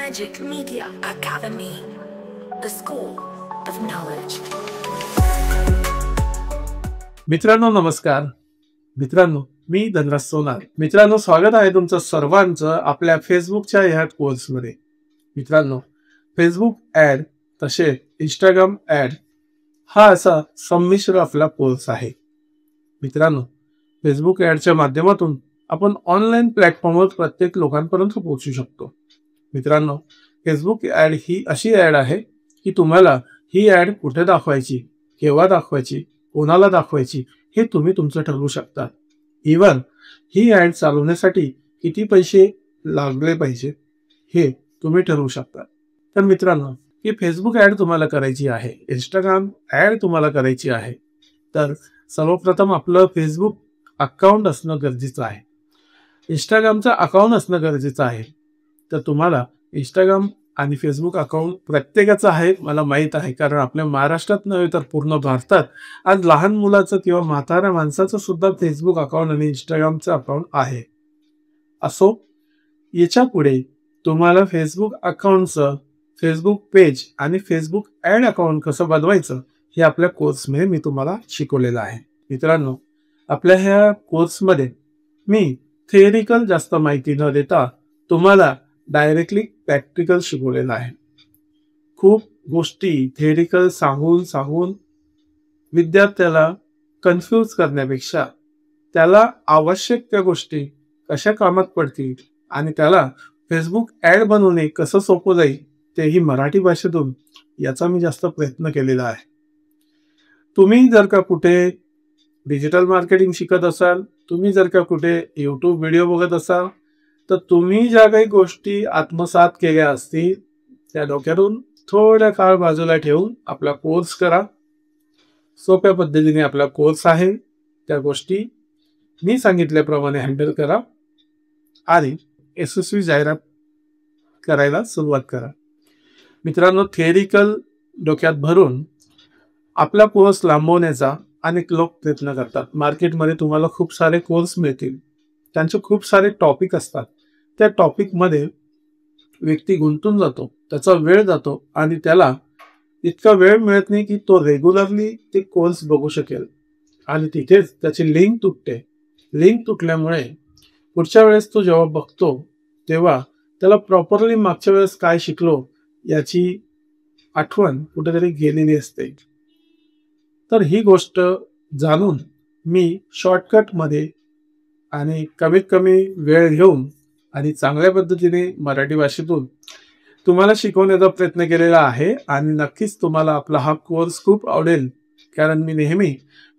Magic Media Academy, the school of knowledge. मित्रांनो नमस्कार. मित्रांनो मी धनराज सोनार. मित्रांनो स्वागत आहे तुमचं सर्वांचं आपल्या फेसबुकच्या ह्या कोर्समध्ये. मित्रांनो फेसबुक ॲड तसे इंस्टाग्राम ॲड हा असा संमिश्र आपला कोर्स आहे. मित्रांनो फेसबुक ॲडच्या माध्यमातून आपण ऑनलाईन प्लॅटफॉर्मवर प्रत्येक लोकांपर्यंत पोहोचू शकतो. मित्रांनो फेसबुक ॲड ही अशी ॲड आहे की तुम्हाला ही ॲड कुठे दाखवायची, केव्हा दाखवायची, कोणाला दाखवायची हे तुम्ही तुमचं ठरवू शकता. इव्हन ही ॲड चालवण्यासाठी किती पैसे लागले पाहिजे हे तुम्ही ठरवू शकता. तर मित्रांनो ही फेसबुक ॲड तुम्हाला करायची आहे, इंस्टाग्राम ॲड तुम्हाला करायची आहे, तर सर्वप्रथम आपलं फेसबुक अकाउंट असणं गरजेचं आहे. इंस्टाग्रामचं अकाउंट असणं गरजेचं आहे. तर तुम्हाला इंस्टाग्राम आणि फेसबुक अकाउंट प्रत्येकाचं आहे मला माहीत आहे, कारण आपल्या महाराष्ट्रात नव्हे तर पूर्ण भारतात आज लहान मुलाचं किंवा म्हाताऱ्या माणसाचं सुद्धा फेसबुक अकाउंट आणि इंस्टाग्रामचं अकाउंट आहे. असो याच्या पुढे तुम्हाला फेसबुक अकाउंटचं फेसबुक पेज आणि फेसबुक ॲड अकाउंट कसं बनवायचं हे आपल्या कोर्समध्ये मी तुम्हाला शिकवलेलं आहे. मित्रांनो आपल्या ह्या कोर्समध्ये मी थिअरिकल जास्त माहिती न देता तुम्हाला डायरेक्टली प्रॅक्टिकल शिकवलेलं आहे. खूप गोष्टी थिअरिकल सांगून विद्यार्थ्याला कन्फ्यूज करण्यापेक्षा त्याला आवश्यक त्या गोष्टी कशा कामात पडतील आणि त्याला फेसबुक ॲड बनवणे कसं सोपं जाईल तेही मराठी भाषेतून याचा मी जास्त प्रयत्न केलेला आहे. तुम्ही जर का कुठे डिजिटल मार्केटिंग शिकत असाल, तुम्ही जर का कुठे यूट्यूब व्हिडिओ बघत असाल, तर तुम्ही ज्या काही गोष्टी आत्मसात केल्या असतील त्या डोक्यातून थोड्या काळ बाजूला ठेवून आपला कोर्स करा. सोप्या पद्धतीने आपला कोर्स आहे, त्या गोष्टी मी सांगितल्याप्रमाणे हँडल करा आणि यशस्वी जाहिरात करायला सुरुवात करा. मित्रांनो थिअरिकल डोक्यात भरून आपला कोर्स लांबवण्याचा अनेक लोक प्रयत्न करतात. मार्केटमध्ये तुम्हाला खूप सारे कोर्स मिळतील, त्यांचे खूप सारे टॉपिक असतात. त्या टॉपिकमध्ये व्यक्ती गुंतून जातो, त्याचा वेळ जातो आणि त्याला इतका वेळ मिळत नाही की तो रेग्युलरली ते कोर्स बघू शकेल आणि तिथेच त्याची लिंक तुटते. लिंक तुटल्यामुळे पुढच्या वेळेस तो जेव्हा बघतो तेव्हा त्याला प्रॉपरली मागच्या वेळेस काय शिकलो याची आठवण कुठेतरी गेलेली असते. तर ही गोष्ट जाणून मी शॉर्टकटमध्ये आणि कमीत कमी वेळ घेऊन आणि चांगल्या पद्धतीने मराठी भाषेतून तुम्हाला शिकवण्याचा प्रयत्न केलेला आहे आणि नक्कीच तुम्हाला आपला हा कोर्स खूप आवडेल, कारण मी नेहमी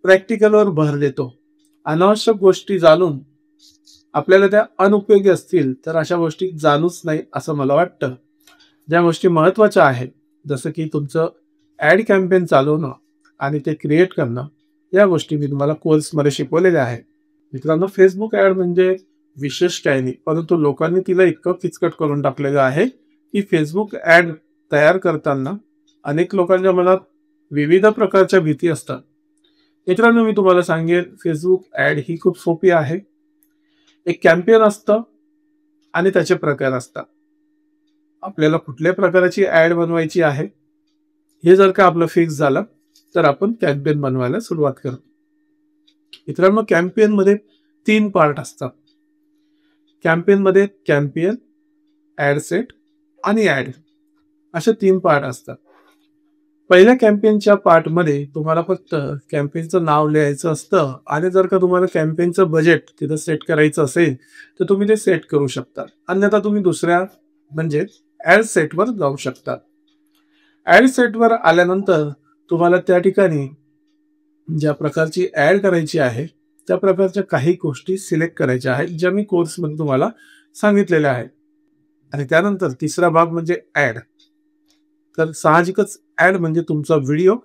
प्रॅक्टिकलवर भर देतो. अनावश्यक गोष्टी जाणून आपल्याला त्या अनुपयोगी असतील तर अशा गोष्टी जाणूच नाही असं मला वाटतं. ज्या गोष्टी महत्त्वाच्या आहेत जसं की तुमचं ॲड कॅम्पेन चालवणं आणि ते क्रिएट करणं, या गोष्टी मी तुम्हाला कोर्समध्ये शिकवलेल्या आहेत. मित्रांनो फेसबुक ॲड म्हणजे विशेष काही नाही, परंतु लोकांनी तिला इतकं किचकट करून टाकलेलं आहे की फेसबुक ॲड तयार करताना अनेक लोकांच्या मनात विविध प्रकारच्या भीती असतात. मित्रांनो मी तुम्हाला सांगेन फेसबुक ॲड ही खूप सोपी आहे. एक कॅम्पेन असतं आणि त्याचे प्रकार असतात. आपल्याला कुठल्या प्रकाराची ॲड बनवायची आहे हे जर का आपलं फिक्स झालं तर आपण कॅम्पेन बनवायला सुरुवात करतो. मित्रांनो कॅम्पेनमध्ये 3 पार्ट असतात. कॅम्पेनमध्ये कॅम्पेन, ॲड सेट आणि ॲड असे 3 पार्ट असतात. पहिल्या कॅम्पेनच्या पार्टमध्ये तुम्हाला फक्त कॅम्पेनचं नाव लिहायचं असतं आणि जर का तुम्हाला कॅम्पेनचं बजेट तिथं सेट करायचं असेल तर तुम्ही ते सेट करू शकता. अन्यथा तुम्ही दुसऱ्या म्हणजे ॲड सेटवर जाऊ शकता. ॲड सेटवर आल्यानंतर तुम्हाला त्या ठिकाणी ज्या प्रकारची ॲड करायची आहे त्या प्रकारच्या काही गोष्टी सिलेक्ट करायच्या आहेत, ज्या मी कोर्समध्ये तुम्हाला सांगितलेल्या आहेत. आणि त्यानंतर तिसरा भाग म्हणजे ॲड. तर साहजिकच ॲड म्हणजे तुमचा व्हिडिओ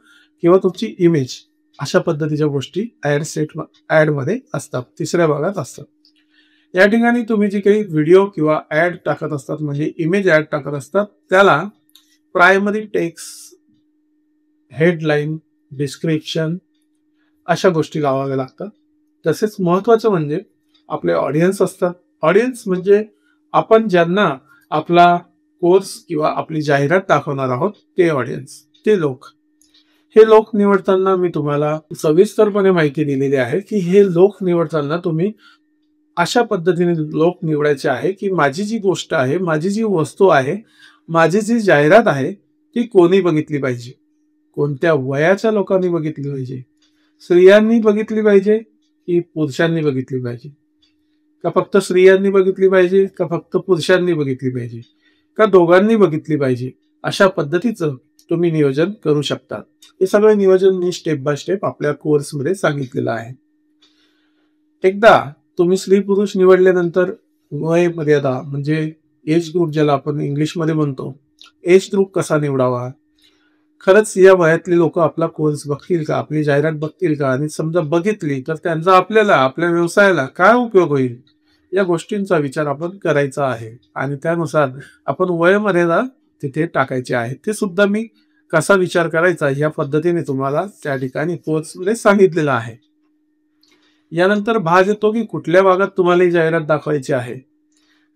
किंवा तुमची इमेज अशा पद्धतीच्या गोष्टी ॲडमध्ये असतात, तिसऱ्या भागात असतात. या ठिकाणी तुम्ही जी काही व्हिडिओ किंवा ॲड टाकत असतात म्हणजे इमेज ॲड टाकत असतात त्याला प्रायमरी टेक्स्ट, हेडलाईन, डिस्क्रिप्शन अशा गोष्टी लावाव्या लागतात. तसेच महत्त्वाचं म्हणजे आपले ऑडियन्स असतात. ऑडियन्स म्हणजे आपण ज्यांना आपला कोर्स किंवा आपली जाहिरात दाखवणार आहोत ते ऑडियन्स, ते लोक. हे लोक निवडताना मी तुम्हाला सविस्तरपणे माहिती दिलेली आहे की हे लोक निवडताना तुम्ही अशा पद्धतीने लोक निवडायचे आहे की माझी जी गोष्ट आहे, माझी जी वस्तू आहे, माझी जी जाहिरात आहे ती कोणी बघितली पाहिजे, कोणत्या वयाच्या लोकांनी बघितली पाहिजे, स्त्रियांनी बघितली पाहिजे की पुरुषांनी बघितली पाहिजे, का फक्त स्त्रियांनी बघितली पाहिजे, का फक्त पुरुषांनी बघितली पाहिजे, का दोघांनी बघितली पाहिजे. अशा पद्धतीचं तुम्ही नियोजन करू शकता. हे सगळं नियोजन मी स्टेप बाय स्टेप आपल्या कोर्समध्ये सांगितलेलं आहे. एकदा तुम्ही स्त्री पुरुष निवडल्यानंतर वय मर्यादा म्हणजे एज ग्रुप ज्याला आपण इंग्लिशमध्ये म्हणतो, एज ग्रुप कसा निवडावा, खरंच या वयातली लोक आपला कोर्स बघतील का, आपली जाहिरात बघतील का, आणि समजा बघितली तर त्यांचा आपल्याला आपल्या व्यवसायाला काय उपयोग होईल, या गोष्टींचा विचार आपण करायचा आहे. आणि त्यानुसार आपण वय मर्यादा तिथे टाकायची आहे. ते सुद्धा मी कसा विचार करायचा या पद्धतीने तुम्हाला त्या ठिकाणी कोर्समध्ये सांगितलेलं आहे. यानंतर भाग येतो की कुठल्या भागात तुम्हाला ही जाहिरात दाखवायची आहे.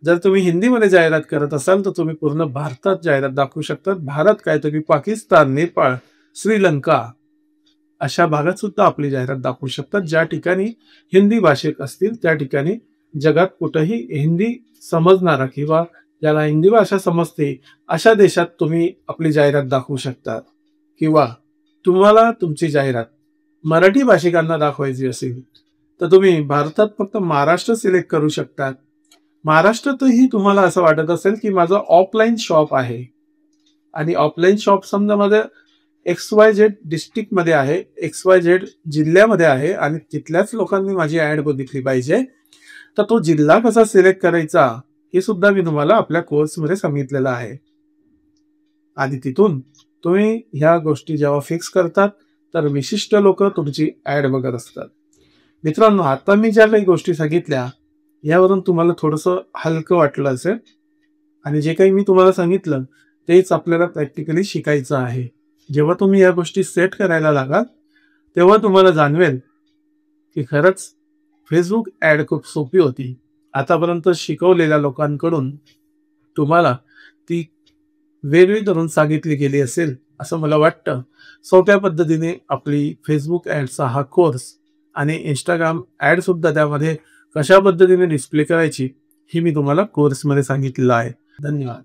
जर तुम्ही हिंदीमध्ये जाहिरात करत असाल तर तुम्ही पूर्ण भारतात जाहिरात दाखवू शकता. भारत काय तर पाकिस्तान, नेपाळ, श्रीलंका अशा भागात सुद्धा आपली जाहिरात दाखवू शकतात. ज्या ठिकाणी हिंदी भाषिक असतील त्या ठिकाणी जगात कुठेही हिंदी समजणारा किंवा ज्याला हिंदी भाषा समजते अशा देशात तुम्ही आपली जाहिरात दाखवू शकता. किंवा तुम्हाला तुमची जाहिरात मराठी भाषिकांना दाखवायची असेल तर तुम्ही भारतात फक्त महाराष्ट्र सिलेक्ट करू शकता. महाराष्ट्रातही तुम्हाला असं वाटत असेल की माझं ऑफलाईन शॉप आहे आणि ऑफलाईन शॉप समजा माझं XYZ डिस्ट्रिक्ट मध्ये आहे, XYZ जिल्ह्यामध्ये आहे आणि तिथल्याच लोकांनी माझी ऍड बघितली पाहिजे, तर तो जिल्हा कसा सिलेक्ट करायचा हे सुद्धा मी तुम्हाला आपल्या कोर्समध्ये सांगितलेलं आहे. आणि तिथून तुम्ही ह्या गोष्टी जेव्हा फिक्स करतात तर विशिष्ट लोक तुमची ऍड बघत असतात. मित्रांनो, आता मी ज्या काही गोष्टी सांगितल्या यावरून तुम्हाला थोडंसं हलकं वाटलं असेल आणि जे काही मी तुम्हाला सांगितलं तेच आपल्याला प्रॅक्टिकली शिकायचं आहे. जेव्हा तुम्ही या गोष्टी सेट करायला लागाल तेव्हा तुम्हाला जाणवेल की खरंच फेसबुक ऍड खूप सोपी होती. आतापर्यंत शिकवलेल्या लोकांकडून तुम्हाला ती वेगळी करून सांगितली गेली असेल असं मला वाटतं. सोप्या पद्धतीने आपली फेसबुक ऍडचा हा कोर्स आणि इंस्टाग्राम ऍड सुद्धा त्यामध्ये कशा पद्धतीने डिस्प्ले करायची ही मी तुम्हाला कोर्समध्ये सांगितलेलं आहे. धन्यवाद.